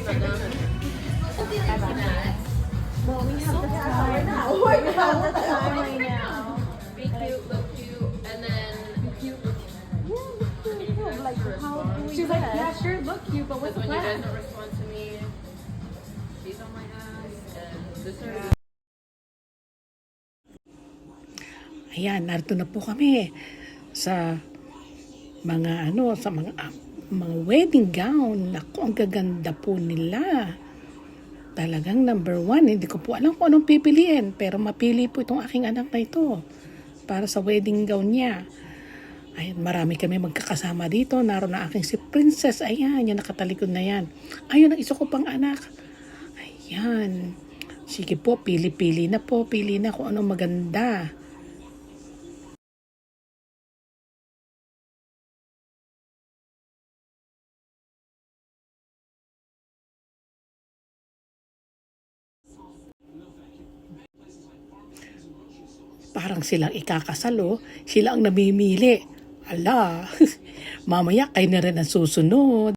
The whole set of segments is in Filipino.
Well, we have the time right now. We have the time right now. Be cute, look cute, and then cute, look cute. Like, how do we She's like, yeah, sure, look cute, but what's the When you guys plan? don't respond to me, she's on my ass, and this is Ayan, narito na po kami sa mga mga wedding gown. Naku, ang gaganda po nila. Talagang number 1. Hindi ko po alam kung anong pipiliin, pero mapili po itong aking anak na ito para sa wedding gown niya. Ayan, marami kami magkakasama dito. Naroon na aking si Princess. Ayan, yung nakatalikod na yan. Ayun, ang isa ko pang anak. Ayan. Sige po, pili-pili na po. Pili na kung anong maganda. Parang silang ikakasalo, sila ang namimili. Ala, mamaya kayo na rin ang susunod.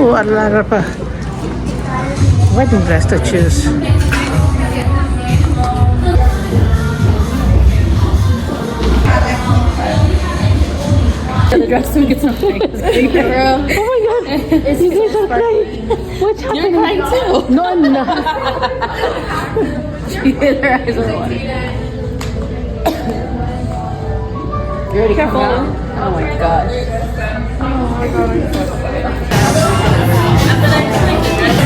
Oh, a lot of wedding dress to choose. The dress to get something. Oh my God! You guys are crying. What's happening? You're crying too. No, I'm not. She hit her eyes with water. You ready? Careful. Oh my gosh. after that,